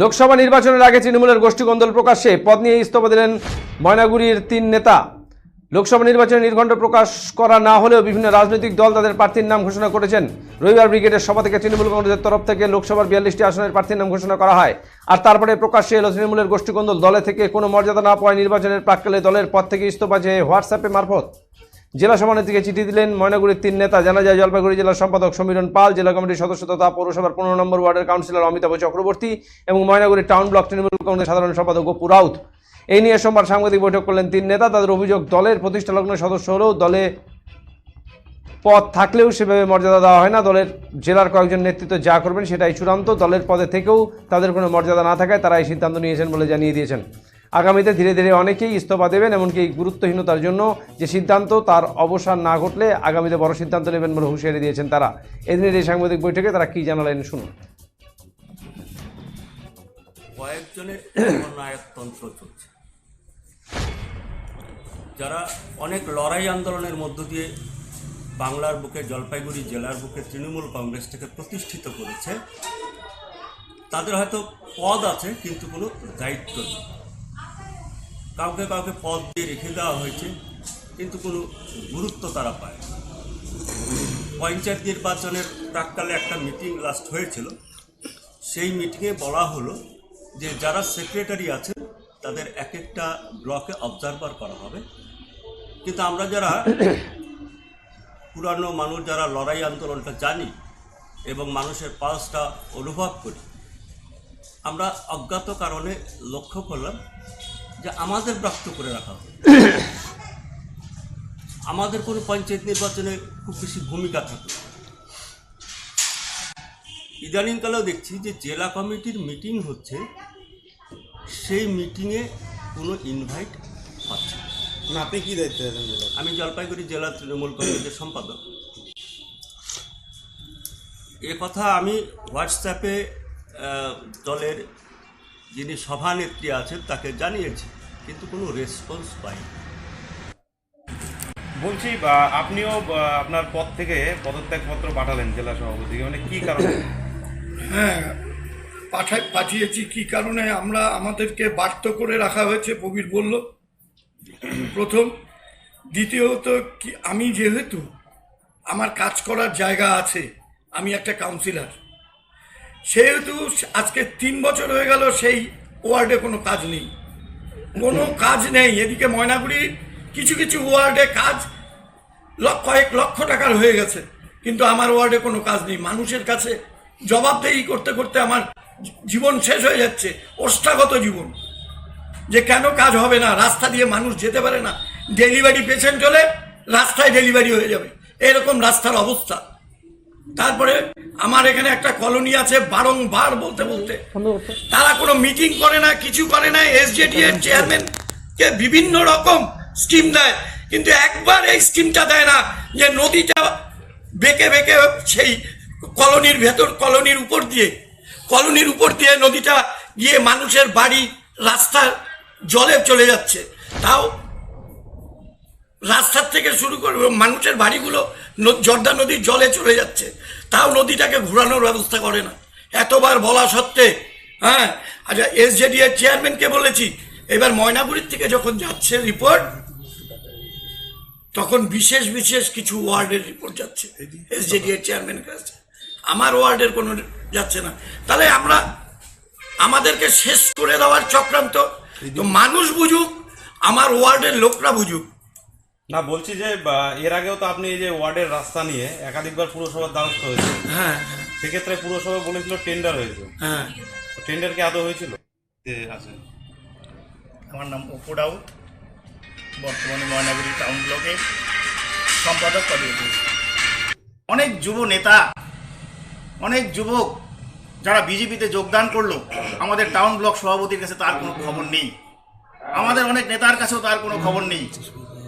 লোকসভা নির্বাচনের আগে তৃণমূলের গোষ্ঠী কোন্দল প্রকাশ্যে পদ নিয়ে ইস্তফা দিলেন ময়নাগুড়ির 3 নেতা। লোকসভা নির্বাচনে নির্ঘণ্ট প্রকাশ করা না হলেও বিভিন্ন রাজনৈতিক দল তাদের প্রার্থীর নাম ঘোষণা করেছেন। রবিবার ব্রিগেডের সভা থেকে তৃণমূল কংগ্রেসের তরফ থেকে লোকসভার 42টি আসনের প্রার্থীর নাম ঘোষণা করা হয়। আর তারপরে প্রকাশ্যে এলো তৃণমূলের গোষ্ঠী কোন্দল। দলে থেকে কোনো মর্যাদা না পাওয়ায় নির্বাচনের প্রাক্কালে দলের পদ থেকে ইস্তফা চেয়ে হোয়াটসঅ্যাপে মারফত জেলা সভানেত্রীকে চিঠি দিলেন ময়নাগুড়ির 3 নেতা। জানা যায়, জলপাইগুড়ি জেলার সম্পাদক সমীরণ পাল, জেলা কমিটির সদস্য তথা পৌরসভার 15 নম্বর ওয়ার্ডের কাউন্সিলর অমিতাভ চক্রবর্তী এবং ময়নাগুড়ি টাউন ব্লক তৃণমূল কংগ্রেস সাধারণ সম্পাদক গপু রাউত। এই নিয়ে সোমবার সাংবাদিক বৈঠক করলেন 3 নেতা। তাদের অভিযোগ, দলের প্রতিষ্ঠালগ্ন সদস্য হলেও দলে পদ থাকলেও সেভাবে মর্যাদা দেওয়া হয় না। দলের জেলার কয়েকজন নেতৃত্ব যা করবেন সেটাই চূড়ান্ত। দলের পদে থেকেও তাদের কোনো মর্যাদা না থাকায় তারা এই সিদ্ধান্ত নিয়েছেন বলে জানিয়ে দিয়েছেন। আগামীতে ধীরে ধীরে অনেকেই ইস্তফা দেবেন, এমনকি গুরুত্বহীনতার জন্য যে সিদ্ধান্ত তার অবসান না ঘটলে আগামীতে বড় সিদ্ধান্ত নেবেন বলে হুঁশিয়ারি দিয়েছেন তারা। এদিনের এই সাংবাদিক বৈঠকে তারা কি জানালেন শুনুন। কয়েকজনের নায়কতন্ত্র চলছে, যারা অনেক লড়াই আন্দোলনের মধ্য দিয়ে বাংলার বুকে, জলপাইগুড়ি জেলার বুকে তৃণমূল কংগ্রেস থেকে প্রতিষ্ঠিত করেছে। তাদের হয়তো পদ আছে কিন্তু কোনো দায়িত্ব নেই। কাউকে কাউকে পদ দিয়ে রেখে দেওয়া হয়েছে কিন্তু কোনো গুরুত্ব তারা পায়। পঞ্চায়েত নির্বাচনের প্রাক্কালে একটা মিটিং লাস্ট হয়েছিল। সেই মিটিংয়ে বলা হলো যে যারা সেক্রেটারি আছে তাদের এক একটা ব্লকে অবজারভার করা হবে। কিন্তু আমরা যারা পুরানো মানুষ, যারা লড়াই আন্দোলনটা জানি এবং মানুষের পালসটা অনুভব করি, আমরা অজ্ঞাত কারণে লক্ষ্য করলাম যে আমাদের ব্রক্ত করে রাখা হবে। আমাদের কোনো পঞ্চায়েত নির্বাচনে খুব বেশি ভূমিকা থাকে। ইদানিংকালেও দেখছি যে জেলা কমিটির মিটিং হচ্ছে, সেই মিটিংয়ে কোনো ইনভাইট পাচ্ছে না। আপনি কি দায়িত্ব আছেন? আমি জলপাইগুড়ি জেলা তৃণমূল কংগ্রেসের সম্পাদক। এ কথা আমি হোয়াটসঅ্যাপে দলের যিনি সভানেত্রী আছেন তাকে জানিয়েছি, কিন্তু কোনো রেসপন্স পাইনি। বলছি, আপনিও আপনার পদ থেকে পদত্যাগপত্র পাঠালেন জেলা সভাপতিকে, মানে কি কারণে? হ্যাঁ, পাঠিয়েছি। কি কারণে? আমাদেরকে বাধ্য করে রাখা হয়েছে, প্রবীর বলল প্রথম। দ্বিতীয়ত কি, আমি যেহেতু আমার কাজ করার জায়গা আছে, আমি একটা কাউন্সিলর, সেহেতু আজকে 3 বছর হয়ে গেল সেই ওয়ার্ডে কোনো কাজ নেই, কোনো কাজ নেই। এদিকে ময়নাগুড়ির কিছু কিছু ওয়ার্ডে কাজ কয়েক লক্ষ টাকার হয়ে গেছে, কিন্তু আমার ওয়ার্ডে কোনো কাজ নেই। মানুষের কাছে জবাবদেহি করতে করতে আমার জীবন শেষ হয়ে যাচ্ছে, ওষ্ঠাগত জীবন। যে কেন কাজ হবে না, রাস্তা দিয়ে মানুষ যেতে পারে না, ডেলিভারি পেশেন্ট হলে রাস্তায় ডেলিভারি হয়ে যাবে, এরকম রাস্তার অবস্থা। তারপরে আমার এখানে একটা কলোনি আছে, বারংবার বলতে বলতে তারা কোনো মিটিং করে না, কিছু করে না। এসজেডি এর চেয়ারম্যানকে বিভিন্ন রকম স্কিম দেয়, কিন্তু একবার এই স্কিমটা দেয় না যে নদীটা বেঁকে বেঁকে সেই কলোনির ভেতর, কলোনির উপর দিয়ে নদীটা গিয়ে মানুষের বাড়ি, রাস্তার জলে চলে যাচ্ছে। তাও রাস্তার থেকে শুরু করে মানুষের বাড়িগুলো জর্দা নদীর জলে চলে যাচ্ছে, তাও নদীটাকে ঘোরানোর ব্যবস্থা করে না। এতবার বলা সত্ত্বে, হ্যাঁ, আচ্ছা, এসজেডি এর চেয়ারম্যানকে বলেছি। এবার ময়নাগুড়ির থেকে যখন যাচ্ছে রিপোর্ট, তখন বিশেষ বিশেষ কিছু ওয়ার্ডের রিপোর্ট যাচ্ছে এসজেডি এর চেয়ারম্যানের কাছে, আমার ওয়ার্ডের কোনো যাচ্ছে না। তাহলে আমাদেরকে শেষ করে দেওয়ার চক্রান্ত। তো মানুষ বুঝুক, আমার ওয়ার্ডের লোকরা বুঝুক। না, বলছি যে এর আগেও তো আপনি এই যে ওয়ার্ডের রাস্তা নিয়ে একাধিকবার পুরসভার দ্বারস্থ হয়েছে। হ্যাঁ, সেক্ষেত্রে পুরসভা বলেছিল টেন্ডার হয়েছে। হ্যাঁ, টেন্ডার কি আদৌ হয়েছিল? আচ্ছা, আমার নাম গপু রাউত, বর্তমানে ময়নাগুড়ি টাউন ব্লকের সম্পাদক পদে রয়েছে। অনেক যুব নেতা, অনেক যুবক যারা বিজেপিতে যোগদান করলো, আমাদের টাউন ব্লক সভাপতির কাছে তার কোনো খবর নেই, আমাদের অনেক নেতার কাছেও তার কোনো খবর নেই।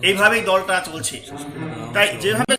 এইভাবেই দলটা চলছে। তাই যেভাবে